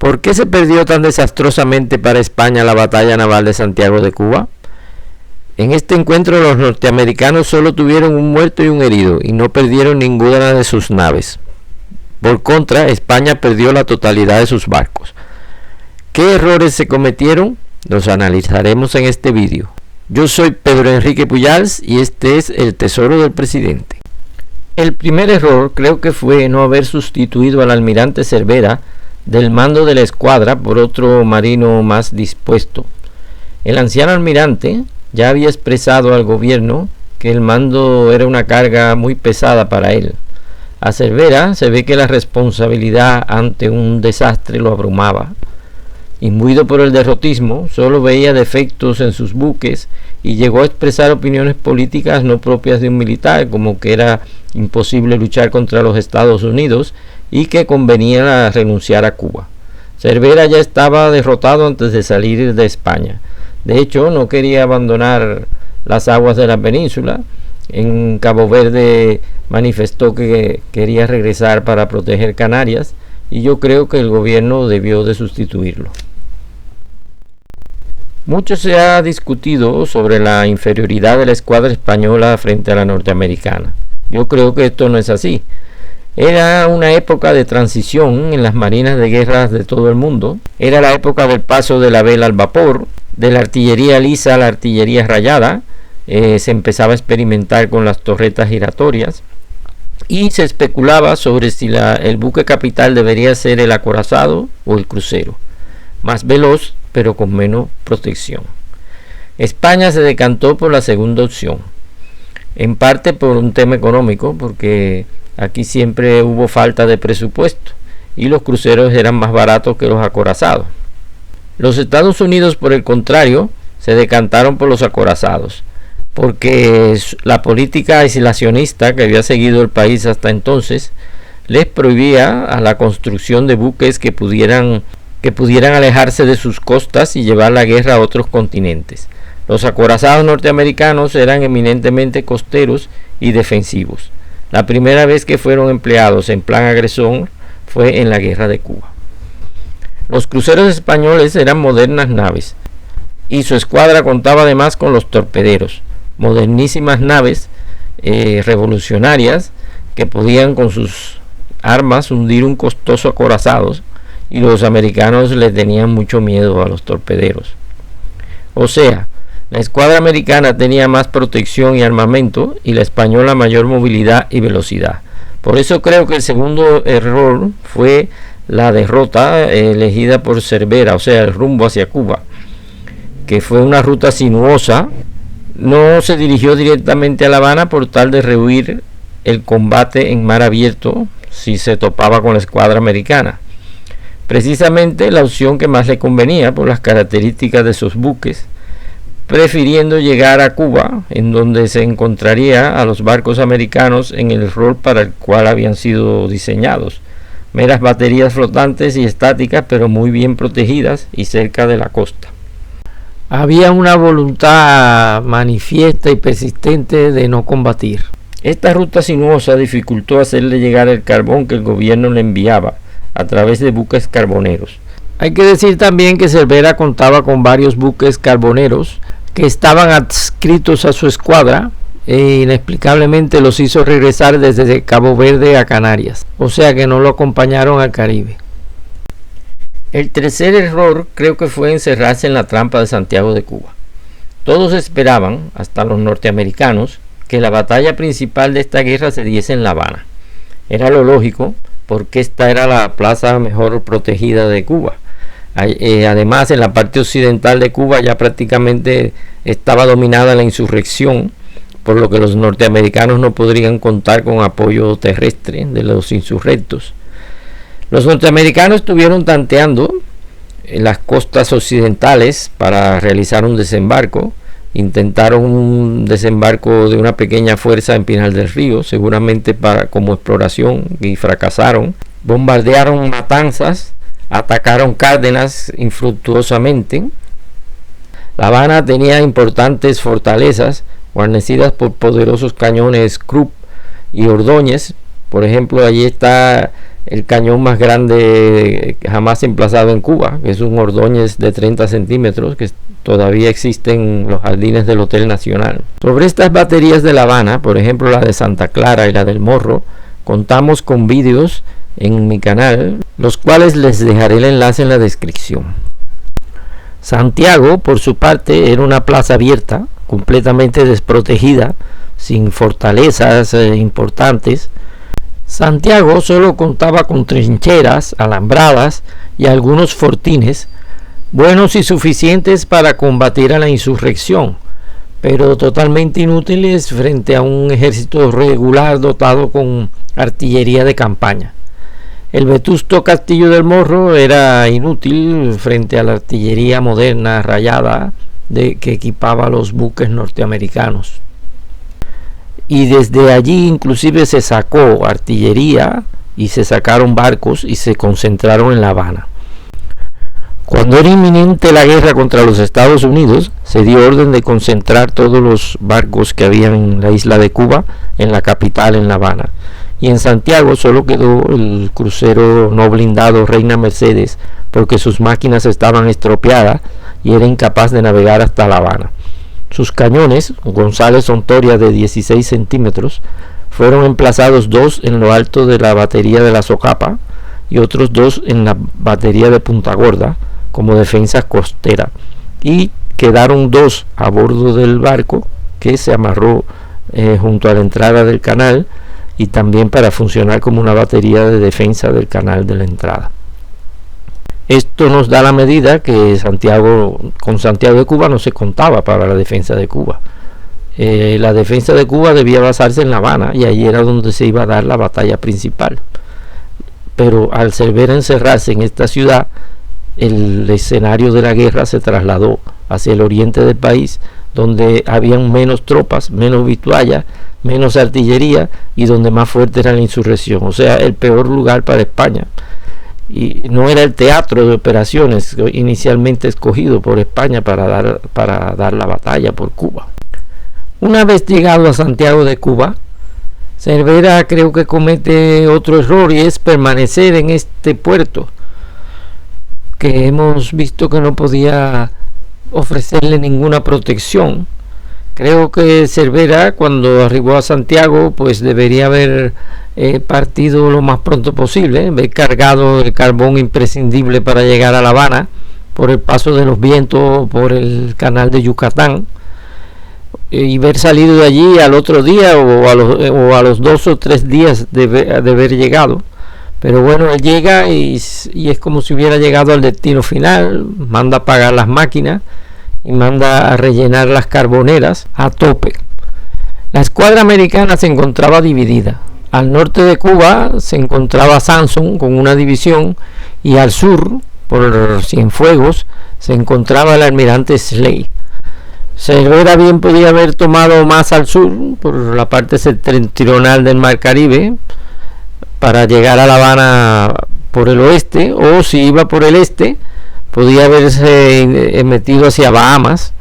¿Por qué se perdió tan desastrosamente para España la batalla naval de Santiago de Cuba? En este encuentro los norteamericanos solo tuvieron un muerto y un herido y no perdieron ninguna de sus naves. Por contra, España perdió la totalidad de sus barcos. ¿Qué errores se cometieron? Los analizaremos en este vídeo. Yo soy Pedro Enrique Pujals y este es El Tesoro del Presidente. El primer error creo que fue no haber sustituido al almirante Cervera del mando de la escuadra por otro marino más dispuesto. El anciano almirante ya había expresado al gobierno que el mando era una carga muy pesada para él. A Cervera se ve que la responsabilidad ante un desastre lo abrumaba. Imbuido por el derrotismo, solo veía defectos en sus buques y llegó a expresar opiniones políticas no propias de un militar, como que era imposible luchar contra los Estados Unidos y que convenía renunciar a Cuba. Cervera ya estaba derrotado antes de salir de España. De hecho, no quería abandonar las aguas de la península. En Cabo Verde manifestó que quería regresar para proteger Canarias y yo creo que el gobierno debió de sustituirlo. Mucho se ha discutido sobre la inferioridad de la escuadra española frente a la norteamericana. Yo creo que esto no es así. Era una época de transición en las marinas de guerra de todo el mundo. Era la época del paso de la vela al vapor, de la artillería lisa a la artillería rayada. Se empezaba a experimentar con las torretas giratorias y se especulaba sobre si el buque capital debería ser el acorazado o el crucero, más veloz pero con menos protección. España se decantó por la segunda opción, en parte por un tema económico, porque aquí siempre hubo falta de presupuesto y los cruceros eran más baratos que los acorazados. Los Estados Unidos, por el contrario, se decantaron por los acorazados, porque la política aislacionista que había seguido el país hasta entonces les prohibía a la construcción de buques que pudieran alejarse de sus costas y llevar la guerra a otros continentes. Los acorazados norteamericanos eran eminentemente costeros y defensivos. La primera vez que fueron empleados en plan agresor fue en la guerra de Cuba. Los cruceros españoles eran modernas naves y su escuadra contaba además con los torpederos, modernísimas naves revolucionarias que podían con sus armas hundir un costoso acorazado, y los americanos le tenían mucho miedo a los torpederos. O sea, la escuadra americana tenía más protección y armamento y la española mayor movilidad y velocidad. Por eso creo que el segundo error fue la derrota elegida por Cervera, o sea, el rumbo hacia Cuba, que fue una ruta sinuosa. No se dirigió directamente a La Habana por tal de rehuir el combate en mar abierto si se topaba con la escuadra americana. Precisamente la opción que más le convenía por las características de sus buques, prefiriendo llegar a Cuba, en donde se encontraría a los barcos americanos en el rol para el cual habían sido diseñados: meras baterías flotantes y estáticas, pero muy bien protegidas y cerca de la costa. Había una voluntad manifiesta y persistente de no combatir. Esta ruta sinuosa dificultó hacerle llegar el carbón que el gobierno le enviaba a través de buques carboneros. Hay que decir también que Cervera contaba con varios buques carboneros que estaban adscritos a su escuadra e inexplicablemente los hizo regresar desde Cabo Verde a Canarias, o sea que no lo acompañaron al Caribe. El tercer error creo que fue encerrarse en la trampa de Santiago de Cuba. Todos esperaban, hasta los norteamericanos, que la batalla principal de esta guerra se diese en La Habana. Era lo lógico, porque esta era la plaza mejor protegida de Cuba. Además, en la parte occidental de Cuba ya prácticamente estaba dominada la insurrección, por lo que los norteamericanos no podrían contar con apoyo terrestre de los insurrectos. Los norteamericanos estuvieron tanteando las costas occidentales para realizar un desembarco. Intentaron un desembarco de una pequeña fuerza en Pinar del Río, seguramente como exploración, y fracasaron. Bombardearon Matanzas, atacaron Cárdenas infructuosamente. La Habana tenía importantes fortalezas guarnecidas por poderosos cañones Krupp y Ordóñez. Por ejemplo, allí está el cañón más grande jamás emplazado en Cuba, que es un Ordóñez de 30 centímetros que todavía existe en los jardines del Hotel Nacional. Sobre estas baterías de La Habana, por ejemplo la de Santa Clara y la del Morro, contamos con vídeos en mi canal, los cuales les dejaré el enlace en la descripción. Santiago, por su parte, era una plaza abierta, completamente desprotegida, sin fortalezas importantes. Santiago solo contaba con trincheras, alambradas y algunos fortines, buenos y suficientes para combatir a la insurrección, pero totalmente inútiles frente a un ejército regular dotado con artillería de campaña. El vetusto Castillo del Morro era inútil frente a la artillería moderna rayada que equipaba los buques norteamericanos. Y desde allí inclusive se sacó artillería y se sacaron barcos y se concentraron en La Habana. Cuando era inminente la guerra contra los Estados Unidos, se dio orden de concentrar todos los barcos que había en la isla de Cuba en la capital, en La Habana. Y en Santiago solo quedó el crucero no blindado Reina Mercedes, porque sus máquinas estaban estropeadas y era incapaz de navegar hasta La Habana. Sus cañones, González Ontoria de 16 centímetros, fueron emplazados 2 en lo alto de la batería de la Socapa y otros 2 en la batería de Punta Gorda como defensa costera, y quedaron 2 a bordo del barco que se amarró junto a la entrada del canal y también para funcionar como una batería de defensa del canal de la entrada. Esto nos da la medida que con Santiago de Cuba no se contaba para la defensa de Cuba. La defensa de Cuba debía basarse en La Habana y ahí era donde se iba a dar la batalla principal. Pero al Cervera encerrarse en esta ciudad, el escenario de la guerra se trasladó hacia el oriente del país, donde habían menos tropas, menos vituallas, menos artillería y donde más fuerte era la insurrección. O sea, el peor lugar para España. Y no era el teatro de operaciones inicialmente escogido por España para dar la batalla por Cuba. Una vez llegado a Santiago de Cuba, Cervera creo que comete otro error, y es permanecer en este puerto que hemos visto que no podía ofrecerle ninguna protección. Creo que Cervera, cuando arribó a Santiago, pues debería haber partido lo más pronto posible, haber cargado el carbón imprescindible para llegar a La Habana por el paso de los vientos por el canal de Yucatán, y haber salido de allí al otro día o a los 2 o 3 días de haber llegado. Pero bueno, él llega y es como si hubiera llegado al destino final, manda a apagar las máquinas y manda a rellenar las carboneras a tope. La escuadra americana se encontraba dividida. Al norte de Cuba se encontraba Sanson con una división, y al sur, por Cienfuegos, se encontraba el almirante Slade. Cervera bien podía haber tomado más al sur, por la parte septentrional del Mar Caribe, para llegar a La Habana por el oeste, o si iba por el este, podía haberse metido hacia Bahamas.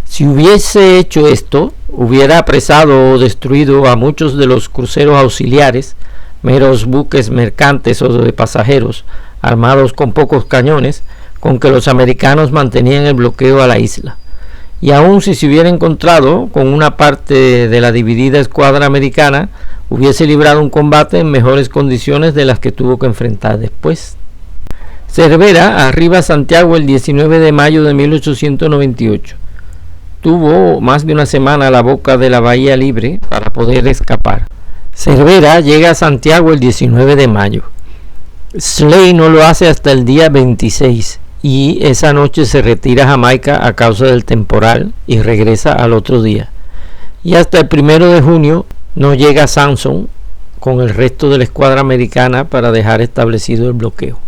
Si hubiese hecho esto, hubiera apresado o destruido a muchos de los cruceros auxiliares, meros buques mercantes o de pasajeros, armados con pocos cañones, con que los americanos mantenían el bloqueo a la isla. Y aun si se hubiera encontrado con una parte de la dividida escuadra americana, hubiese librado un combate en mejores condiciones de las que tuvo que enfrentar después. Cervera arriba a Santiago el 19 de mayo de 1898. Tuvo más de una semana a la boca de la Bahía Libre para poder escapar. Cervera llega a Santiago el 19 de mayo. Slade no lo hace hasta el día 26 y esa noche se retira a Jamaica a causa del temporal y regresa al otro día. Y hasta el 1 de junio no llega Sanson con el resto de la escuadra americana para dejar establecido el bloqueo.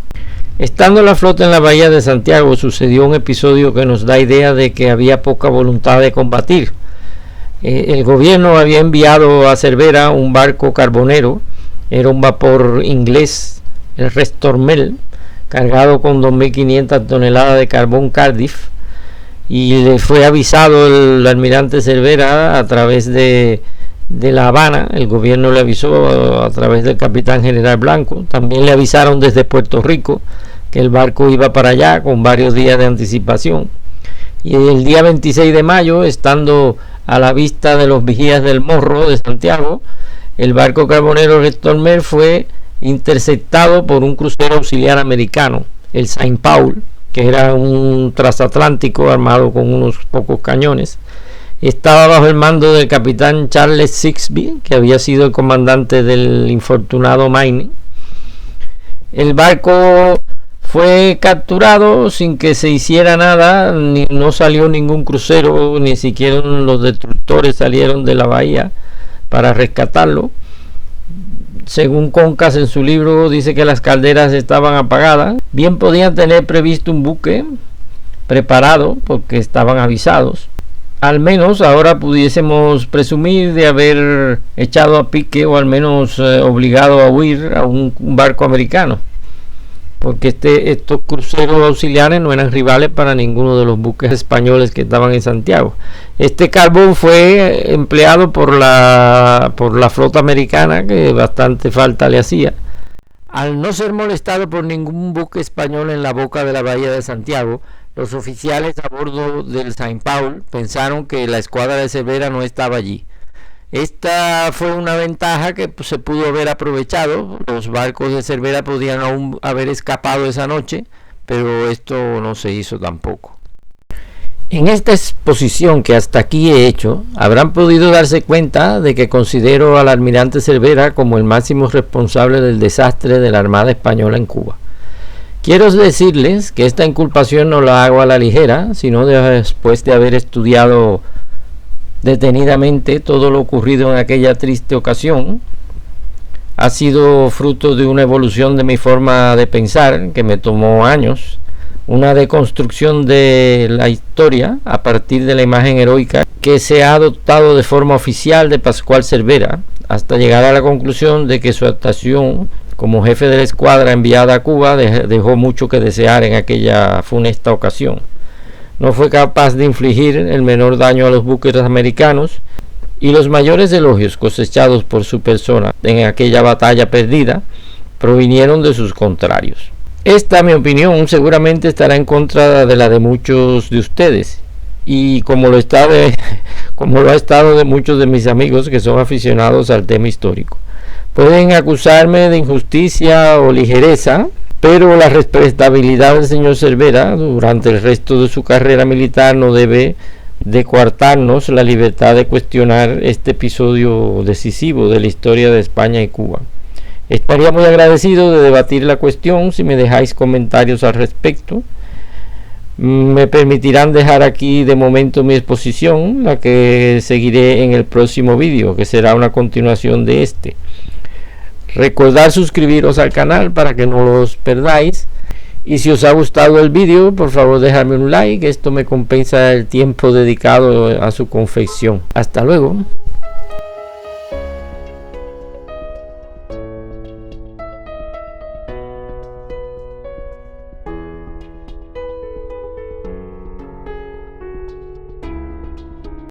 Estando la flota en la bahía de Santiago, sucedió un episodio que nos da idea de que había poca voluntad de combatir. El gobierno había enviado a Cervera un barco carbonero, era un vapor inglés, el Restormel, cargado con 2.500 toneladas de carbón Cardiff, y le fue avisado el almirante Cervera a través de de La Habana. El gobierno le avisó a través del capitán general Blanco. También le avisaron desde Puerto Rico que el barco iba para allá con varios días de anticipación. Y el día 26 de mayo, estando a la vista de los vigías del Morro de Santiago, el barco carbonero Stormer fue interceptado por un crucero auxiliar americano, el Saint Paul, que era un transatlántico armado con unos pocos cañones. Estaba bajo el mando del capitán Charles Sixby, que había sido el comandante del infortunado Maine. El barco fue capturado sin que se hiciera nada, no salió ningún crucero, ni siquiera los destructores salieron de la bahía para rescatarlo. Según Concas en su libro dice que las calderas estaban apagadas. Bien podían tener previsto un buque preparado porque estaban avisados. Al menos ahora pudiésemos presumir de haber echado a pique o al menos obligado a huir a un barco americano, porque estos cruceros auxiliares no eran rivales para ninguno de los buques españoles que estaban en Santiago. Este carbón fue empleado por la flota americana, que bastante falta le hacía. Al no ser molestado por ningún buque español en la boca de la bahía de Santiago, los oficiales a bordo del Saint Paul pensaron que la escuadra de Cervera no estaba allí. Esta fue una ventaja que se pudo haber aprovechado. Los barcos de Cervera podían aún haber escapado esa noche, pero esto no se hizo tampoco. En esta exposición que hasta aquí he hecho, habrán podido darse cuenta de que considero al almirante Cervera como el máximo responsable del desastre de la Armada Española en Cuba. Quiero decirles que esta inculpación no la hago a la ligera, sino después de haber estudiado detenidamente todo lo ocurrido en aquella triste ocasión. Ha sido fruto de una evolución de mi forma de pensar que me tomó años, una deconstrucción de la historia a partir de la imagen heroica que se ha adoptado de forma oficial de Pascual Cervera, hasta llegar a la conclusión de que su actuación como jefe de la escuadra enviada a Cuba dejó mucho que desear en aquella funesta ocasión. No fue capaz de infligir el menor daño a los buques americanos, y los mayores elogios cosechados por su persona en aquella batalla perdida provinieron de sus contrarios. Esta, mi opinión, seguramente estará en contra de la de muchos de ustedes, y como lo ha estado de muchos de mis amigos que son aficionados al tema histórico. Pueden acusarme de injusticia o ligereza, pero la respetabilidad del señor Cervera durante el resto de su carrera militar no debe de coartarnos la libertad de cuestionar este episodio decisivo de la historia de España y Cuba. Estaría muy agradecido de debatir la cuestión si me dejáis comentarios al respecto. Me permitirán dejar aquí de momento mi exposición, la que seguiré en el próximo vídeo, que será una continuación de este. Recordad suscribiros al canal para que no los perdáis, y si os ha gustado el vídeo, por favor dejadme un like. Esto me compensa el tiempo dedicado a su confección. Hasta luego.